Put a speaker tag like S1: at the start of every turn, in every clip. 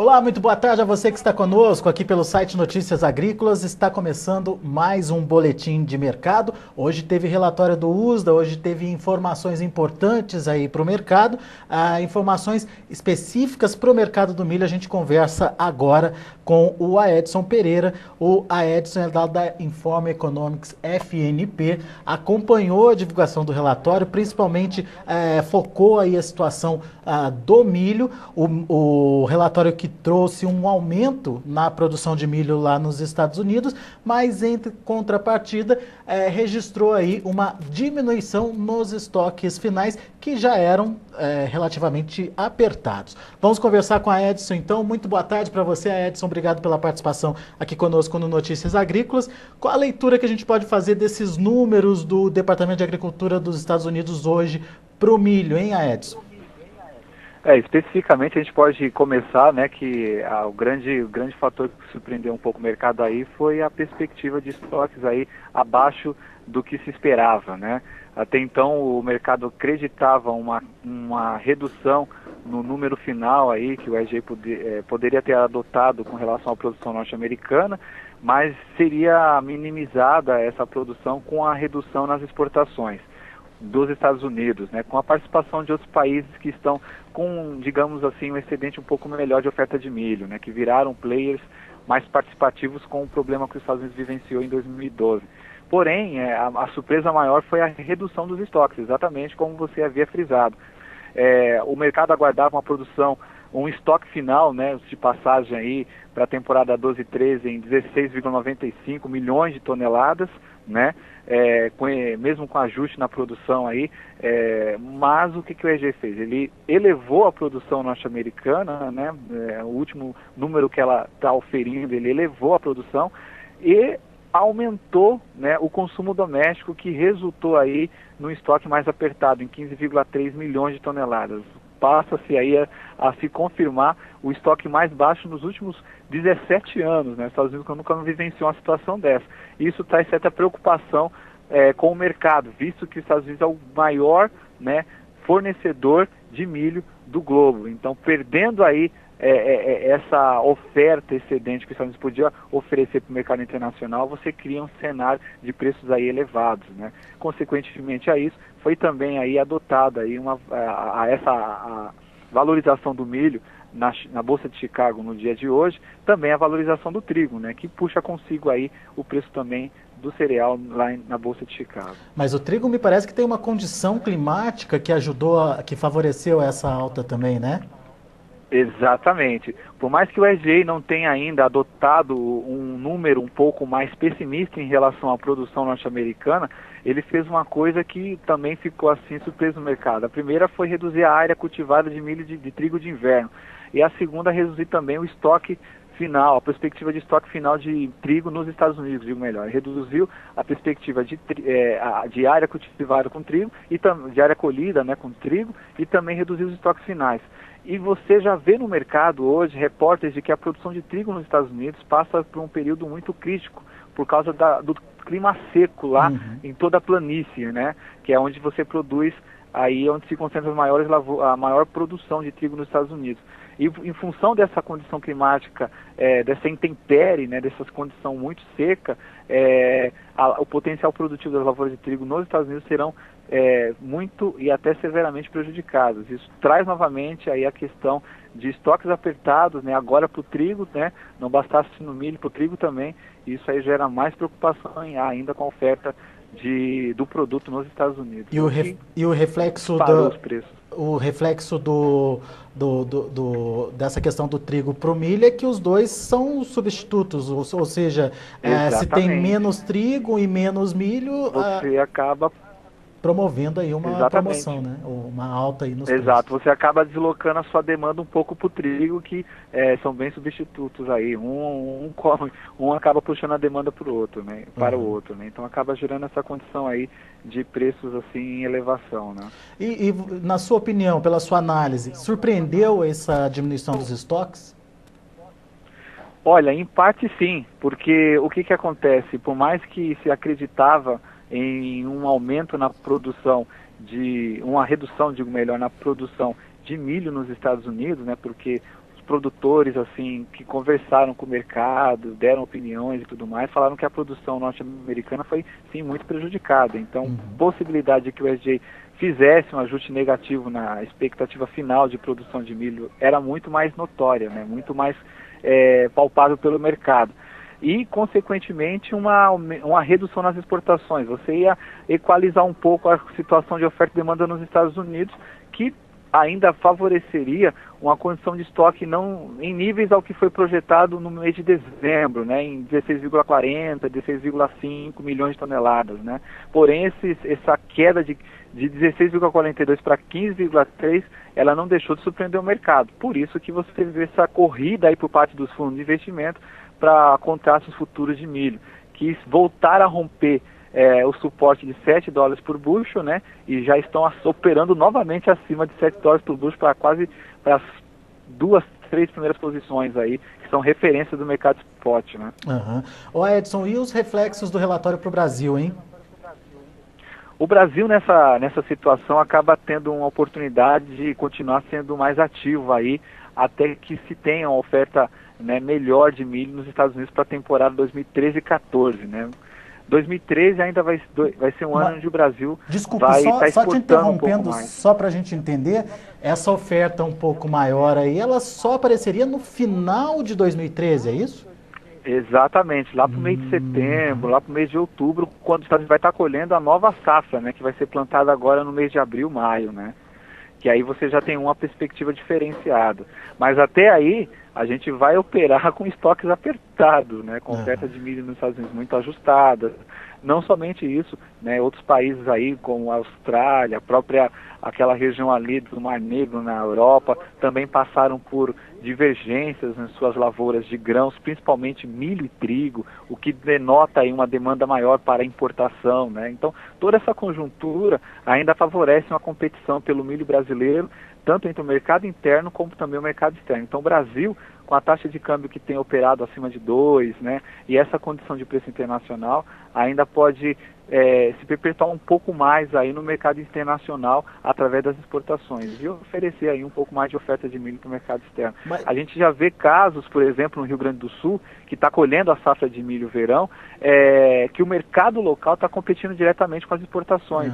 S1: Olá, muito boa tarde a você que está conosco aqui pelo site Notícias Agrícolas. Está começando mais um boletim de mercado. Hoje teve relatório do USDA, hoje teve informações importantes aí para o mercado, informações específicas para o mercado do milho. A gente conversa agora com o Aedson Pereira. O Aedson é da Informa Economics FNP, acompanhou a divulgação do relatório, principalmente focou aí a situação do milho. O relatório que trouxe um aumento na produção de milho lá nos Estados Unidos, mas em contrapartida registrou aí uma diminuição nos estoques finais que já eram relativamente apertados. Vamos conversar com a Edson então. Muito boa tarde para você, Edson. Obrigado pela participação aqui conosco no Notícias Agrícolas. Qual a leitura que a gente pode fazer desses números do Departamento de Agricultura dos Estados Unidos hoje para o milho, hein, Edson?
S2: Especificamente a gente pode começar, né, que o grande fator que surpreendeu um pouco o mercado aí foi a perspectiva de estoques aí abaixo do que se esperava, né? Até então o mercado acreditava uma redução no número final aí que o EG poderia ter adotado com relação à produção norte-americana, mas seria minimizada essa produção com a redução nas exportações dos Estados Unidos, né, com a participação de outros países que estão com, digamos assim, um excedente um pouco melhor de oferta de milho, né, que viraram players mais participativos com o problema que os Estados Unidos vivenciou em 2012. Porém, a surpresa maior foi a redução dos estoques, exatamente como você havia frisado. O mercado aguardava uma produção, um estoque final, né, de passagem aí para a temporada 12/13 em 16,95 milhões de toneladas, né, mesmo com ajuste na produção aí, mas o que o EG fez? Ele elevou a produção norte-americana, né, o último número que ela está oferindo, ele elevou a produção e aumentou, né, o consumo doméstico, que resultou aí no estoque mais apertado, em 15,3 milhões de toneladas. Passa-se aí a se confirmar o estoque mais baixo nos últimos 17 anos, né? Os Estados Unidos nunca vivenciou uma situação dessa. Isso traz certa preocupação com o mercado, visto que os Estados Unidos é o maior, né, fornecedor de milho do globo. Então, perdendo aí essa oferta excedente que os Estados Unidos podia oferecer para o mercado internacional, você cria um cenário de preços aí elevados, né? Consequentemente a isso, foi também aí adotada aí a valorização do milho na Bolsa de Chicago no dia de hoje, também a valorização do trigo, né, que puxa consigo aí o preço também do cereal lá na Bolsa de Chicago.
S1: Mas o trigo me parece que tem uma condição climática que que favoreceu essa alta também, né?
S2: Exatamente. Por mais que o SGA não tenha ainda adotado um número um pouco mais pessimista em relação à produção norte-americana, ele fez uma coisa que também ficou assim surpreso no mercado. A primeira foi reduzir a área cultivada de milho de trigo de inverno. E a segunda, reduzir também o estoque final, a perspectiva de estoque final de trigo nos Estados Unidos, digo melhor. Reduziu a perspectiva de área cultivada com trigo, e de área colhida, né, com trigo, e também reduziu os estoques finais. E você já vê no mercado hoje repórteres de que a produção de trigo nos Estados Unidos passa por um período muito crítico, por causa do clima seco lá em toda a planície, né, que é onde você produz, aí onde se concentra a maior produção de trigo nos Estados Unidos. E em função dessa condição climática, dessa intempérie, né, dessa condição muito seca, o potencial produtivo das lavouras de trigo nos Estados Unidos serão muito e até severamente prejudicados. Isso traz novamente aí a questão de estoques apertados, né, agora para o trigo, né, não bastasse no milho, para o trigo também. Isso aí gera mais preocupação ainda com a oferta do produto nos Estados Unidos.
S1: E o reflexo
S2: os preços.
S1: O reflexo dessa questão do trigo para o milho é que os dois são substitutos, ou seja, se tem menos trigo e menos milho,
S2: você acaba
S1: promovendo aí uma promoção, né? Uma alta aí nos preços.
S2: Exato, você acaba deslocando a sua demanda um pouco para o trigo, que são bem substitutos aí. Um acaba puxando a demanda para o outro, né? Para o outro, né? Então acaba gerando essa condição aí de preços assim em elevação, né?
S1: E na sua opinião, pela sua análise, surpreendeu essa diminuição dos estoques?
S2: Olha, em parte sim, porque o que acontece? Por mais que se acreditava em um aumento na produção, uma redução, digo melhor, na produção de milho nos Estados Unidos, né, porque produtores assim que conversaram com o mercado, deram opiniões e tudo mais, falaram que a produção norte-americana foi sim muito prejudicada. Então, possibilidade de que o USDA fizesse um ajuste negativo na expectativa final de produção de milho era muito mais notória, né? Muito mais palpável pelo mercado. E, consequentemente, uma redução nas exportações. Você ia equalizar um pouco a situação de oferta e demanda nos Estados Unidos, que ainda favoreceria uma condição de estoque não em níveis ao que foi projetado no mês de dezembro, né, em 16,40, 16,5 milhões de toneladas, né. Porém, essa queda de 16,42 para 15,3, ela não deixou de surpreender o mercado. Por isso que você vê essa corrida aí por parte dos fundos de investimento para contratos futuros de milho, que voltaram a romper o suporte de $7 por bushel, né, e já estão operando novamente acima de $7 por bushel para quase as 2, 3 primeiras posições aí, que são referências do mercado spot, né.
S1: Ô Edson, e os reflexos do relatório para o Brasil, hein?
S2: O Brasil nessa situação acaba tendo uma oportunidade de continuar sendo mais ativo aí, até que se tenha uma oferta, né, melhor de milho nos Estados Unidos para a temporada 2013 e 14, né. 2013 ainda vai ser um ano onde o Brasil vai estar
S1: só te
S2: exportando um pouco
S1: interrompendo,
S2: mais.
S1: só para a gente entender, essa oferta um pouco maior aí, ela só apareceria no final de 2013, é isso?
S2: Exatamente, lá para o mês de setembro, lá para o mês de outubro, quando os Estados Unidos vai estar colhendo a nova safra, né, que vai ser plantada agora no mês de abril, maio, né, que aí você já tem uma perspectiva diferenciada. Mas até aí, a gente vai operar com estoques apertados, né, com oferta de milho nos Estados Unidos muito ajustada. Não somente isso, né, outros países aí, como a Austrália, aquela região ali do Mar Negro na Europa, também passaram por divergências nas suas lavouras de grãos, principalmente milho e trigo, o que denota aí uma demanda maior para importação, né? Então, toda essa conjuntura ainda favorece uma competição pelo milho brasileiro, tanto entre o mercado interno como também o mercado externo. Então, o Brasil, com a taxa de câmbio que tem operado acima de 2, né, e essa condição de preço internacional, ainda pode se perpetuar um pouco mais aí no mercado internacional através das exportações e oferecer aí um pouco mais de oferta de milho para o mercado externo. A gente já vê casos, por exemplo, no Rio Grande do Sul, que está colhendo a safra de milho verão, que o mercado local está competindo diretamente com as exportações.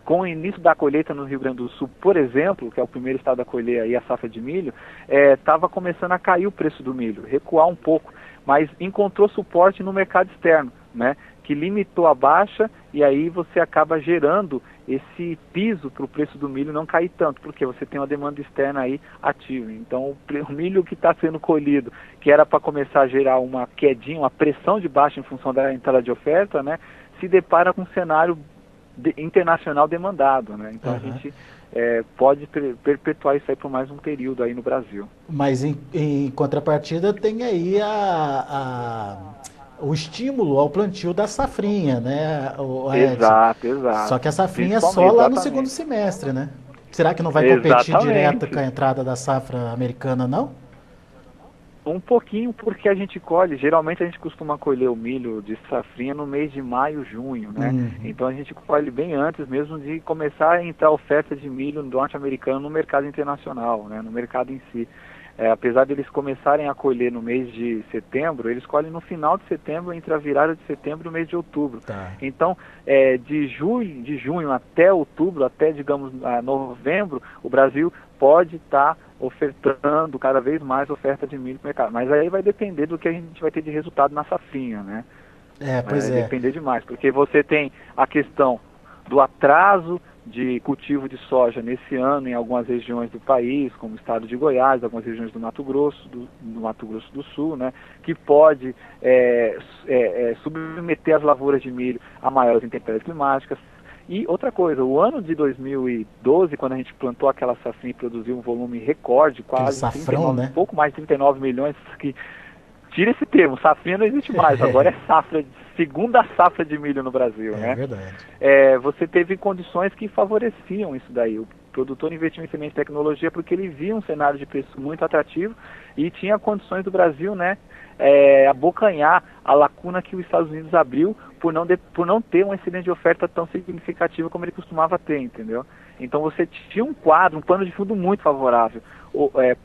S2: Com o início da colheita no Rio Grande do Sul, por exemplo, que é o primeiro estado a colher aí a safra de milho, estava começando a cair o preço do milho, recuar um pouco, mas encontrou suporte no mercado externo, né, que limitou a baixa, e aí você acaba gerando esse piso para o preço do milho não cair tanto, porque você tem uma demanda externa aí ativa. Então o milho que está sendo colhido, que era para começar a gerar uma quedinha, uma pressão de baixa em função da entrada de oferta, né, se depara com um cenário internacional demandado, né? Então a gente pode perpetuar isso aí por mais um período aí no Brasil.
S1: Mas em contrapartida tem aí o estímulo ao plantio da safrinha, né?
S2: Exato.
S1: Só que a safrinha é só lá no segundo semestre, né? Será que não vai competir direto com a entrada da safra americana, não?
S2: Um pouquinho, porque a gente colhe, geralmente a gente costuma colher o milho de safrinha no mês de maio, junho, né? Então a gente colhe bem antes mesmo de começar a entrar oferta de milho norte-americano no mercado internacional, né? No mercado em si. Apesar de eles começarem a colher no mês de setembro, eles colhem no final de setembro, entre a virada de setembro e o mês de outubro. Então, de junho até outubro, até, digamos, novembro, o Brasil pode estar ofertando cada vez mais oferta de milho para o mercado. Mas aí vai depender do que a gente vai ter de resultado na safrinha, né? Vai depender demais, porque você tem a questão do atraso de cultivo de soja nesse ano em algumas regiões do país, como o estado de Goiás, algumas regiões do Mato Grosso do Sul, né, que pode submeter as lavouras de milho a maiores intempéries climáticas. E outra coisa, o ano de 2012, quando a gente plantou aquela safrinha e produziu um volume recorde, quase
S1: safrão,
S2: 39, pouco mais de 39 milhões, que tira esse termo, safrinha não existe mais, agora é safra, segunda safra de milho no Brasil, né?
S1: Verdade.
S2: Você teve condições que favoreciam isso daí. O produtor investiu em semente e tecnologia porque ele via um cenário de preço muito atrativo e tinha condições do Brasil, né, abocanhar a lacuna que os Estados Unidos abriu por não ter um excedente de oferta tão significativo como ele costumava ter, entendeu? Então você tinha um quadro, um pano de fundo muito favorável.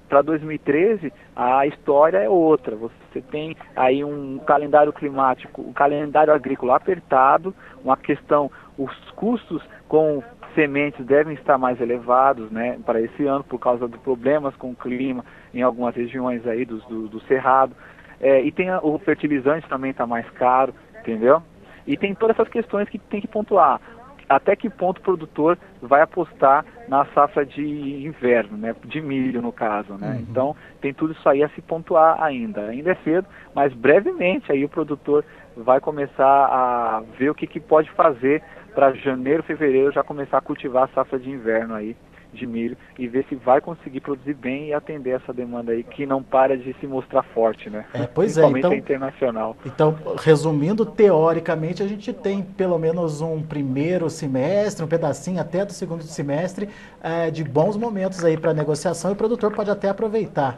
S2: Para 2013, a história é outra. Você tem aí um calendário climático, um calendário agrícola apertado, uma questão, os custos com sementes devem estar mais elevados, né, para esse ano, por causa de problemas com o clima em algumas regiões aí do Cerrado. E tem o fertilizante também está mais caro, entendeu? E tem todas essas questões que tem que pontuar. Até que ponto o produtor vai apostar na safra de inverno, né, de milho no caso, né? Uhum. Então tem tudo isso aí a se pontuar ainda. Ainda é cedo, mas brevemente aí o produtor vai começar a ver o que pode fazer para janeiro, fevereiro já começar a cultivar a safra de inverno aí de milho e ver se vai conseguir produzir bem e atender essa demanda aí que não para de se mostrar forte, né?
S1: Principalmente
S2: então, a internacional.
S1: Então, resumindo, teoricamente a gente tem pelo menos um primeiro semestre, um pedacinho até do segundo semestre de bons momentos aí para negociação e o produtor pode até aproveitar.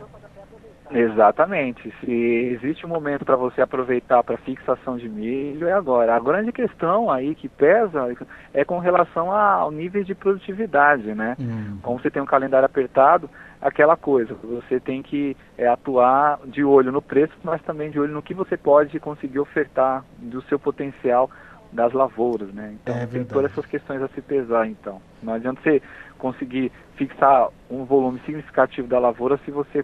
S2: Exatamente. Se existe um momento para você aproveitar para fixação de milho, é agora. A grande questão aí que pesa é com relação ao nível de produtividade, né? Como você tem um calendário apertado, aquela coisa, você tem que atuar de olho no preço, mas também de olho no que você pode conseguir ofertar do seu potencial das lavouras, né? Então tem todas essas questões a se pesar, então. Não adianta você conseguir fixar um volume significativo da lavoura se você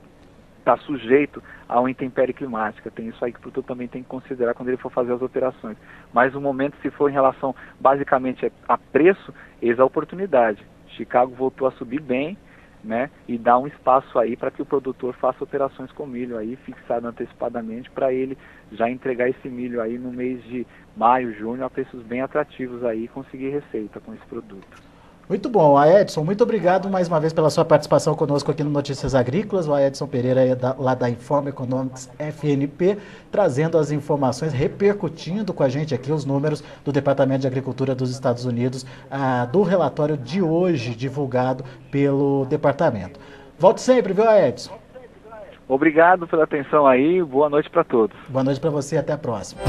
S2: está sujeito a uma intempérie climática. Tem isso aí que o produtor também tem que considerar quando ele for fazer as operações. Mas o momento, se for em relação basicamente a preço, eis a oportunidade. Chicago voltou a subir bem, né, e dá um espaço aí para que o produtor faça operações com milho aí, fixado antecipadamente, para ele já entregar esse milho aí no mês de maio, junho, a preços bem atrativos aí e conseguir receita com esse produto.
S1: Muito bom, Edson, muito obrigado mais uma vez pela sua participação conosco aqui no Notícias Agrícolas. O Edson Pereira é lá da Informa Economics FNP, trazendo as informações, repercutindo com a gente aqui os números do Departamento de Agricultura dos Estados Unidos, do relatório de hoje divulgado pelo departamento. Volte sempre, viu, Edson?
S2: Obrigado pela atenção aí, boa noite para todos.
S1: Boa noite para você e até a próxima.